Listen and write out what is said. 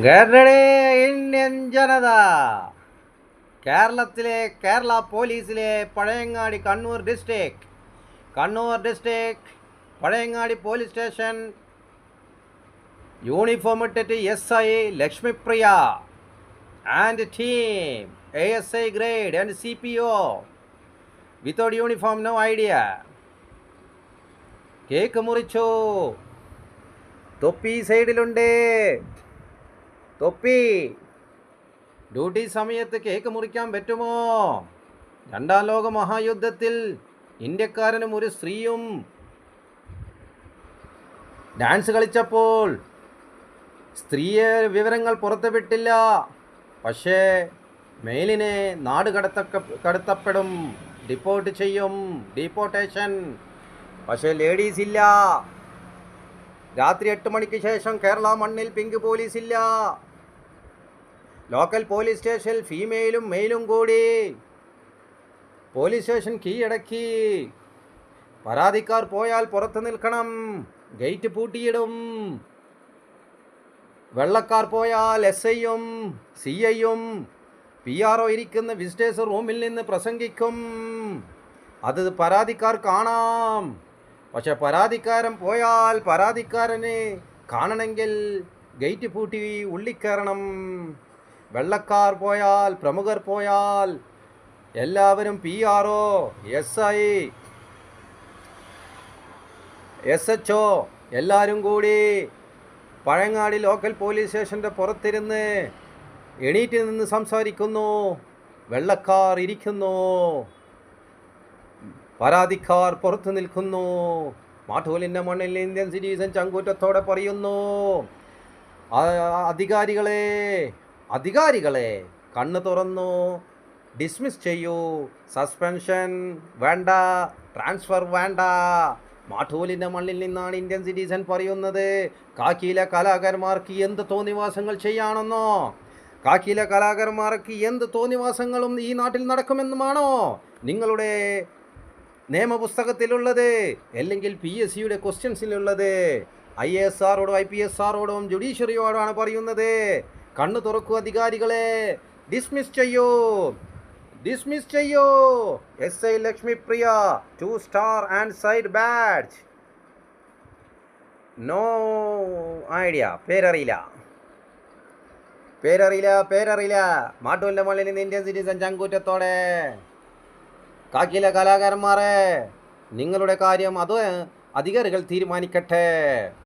കേരളത്തിലെ ഇന്ത്യൻ ജനത, കേരളത്തിലെ കേരള പോലീസിലെ Pazhayangadi Kannur district Pazhayangadi police station uniform ഇട്ടിട്ട് SI Lakshmipriya and team ASI grade and CPO without uniform, no idea. Cake മുറിച്ചു. തൊപ്പി സൈഡിലുണ്ട്. തൊപ്പി ഡ്യൂട്ടി സമയത്ത് കേക്ക് മുറിക്കാൻ പറ്റുമോ? രണ്ടാം ലോക മഹായുദ്ധത്തിൽ ഇന്ത്യക്കാരനും ഒരു സ്ത്രീയും ഡാൻസ് കളിച്ചപ്പോൾ സ്ത്രീയെ വിവരങ്ങൾ പുറത്തുവിട്ടില്ല. പക്ഷേ മെയിലിനെ നാട് കടത്തപ്പെടും, ഡിപ്പോർട്ട് ചെയ്യും, ഡീപ്പോർട്ടേഷൻ. പക്ഷേ ലേഡീസ് ഇല്ല. രാത്രി 8 മണിക്ക് ശേഷം കേരള മണ്ണിൽ പിങ്ക് പോലീസ് ഇല്ല. ലോക്കൽ പോലീസ് സ്റ്റേഷനിൽ ഫീമെയിലും മെയിലും കൂടി പോലീസ് സ്റ്റേഷൻ കീഴടക്കി. പരാതിക്കാർ പോയാൽ പുറത്ത് നിൽക്കണം, ഗേറ്റ് പൂട്ടിയിടും. വെള്ളക്കാർ പോയാൽ SIയും CIയും PRO ഇരിക്കുന്ന വിസിറ്റേഴ്സ് റൂമിൽ നിന്ന് പ്രസംഗിക്കും. അത് പരാതിക്കാർ കാണാം. പക്ഷെ പരാതിക്കാരൻ പോയാൽ പരാതിക്കാരനെ കാണണമെങ്കിൽ ഗേറ്റ് പൂട്ടി ഉള്ളിക്കയറണം. വെള്ളക്കാർ പോയാൽ, പ്രമുഖർ പോയാൽ എല്ലാവരും PRO, SI, SHO എല്ലാവരും കൂടി പഴയങ്ങാടി ലോക്കൽ പോലീസ് സ്റ്റേഷൻ്റെ പുറത്തിരുന്ന് എണീറ്റ് നിന്ന് സംസാരിക്കുന്നു. വെള്ളക്കാർ ഇരിക്കുന്നു, പരാതിക്കാർ പുറത്തു നിൽക്കുന്നു. മാട്ടൂലിൻ്റെ മണ്ണിൽ ഇന്ത്യൻ സിറ്റിസൺ ചങ്കൂറ്റത്തോടെ പറയുന്നു, അധികാരികളെ കണ്ണ് തുറന്നു, ഡിസ്മിസ് ചെയ്യൂ. സസ്പെൻഷൻ വേണ്ട, ട്രാൻസ്ഫർ വേണ്ട. മാട്ടൂലിൻ്റെ മണ്ണിൽ നിന്നാണ് ഇന്ത്യൻ സിറ്റിസൺ പറയുന്നത്. കാക്കിയിലെ കലാകാരന്മാർക്ക് എന്ത് തോന്നിവാസങ്ങൾ ചെയ്യാണെന്നോ? കാക്കിയിലെ കലാകാരന്മാർക്ക് എന്ത് തോന്നിവാസങ്ങളും ഈ നാട്ടിൽ നടക്കുമെന്നുമാണോ നിങ്ങളുടെ നിയമപുസ്തകത്തിലുള്ളത്? അല്ലെങ്കിൽ PSCയുടെ ക്വസ്റ്റ്യൻസിലുള്ളത്? IAS ആരോടും IPS ആരോടും ജുഡീഷ്യറിയോടാണ് പറയുന്നത്. കണ്ണു തുറക്കൂ അധികാരികളെ, ഡിസ്മിസ് ചെയ്യൂ. SI Lakshmipriya 2 star and side badge. No idea. പേരറിയില്ല. മാട്ടൂലിൻ്റെ മണ്ണിൽ നിന്ന് ഇന്ത്യൻ സിറ്റിസൺ ചങ്കൂറ്റത്തോടെ. കാക്കിയിലെ കലാകാരന്മാരെ, നിങ്ങളുടെ കാര്യം അത് അധികാരികൾ തീരുമാനിക്കട്ടെ.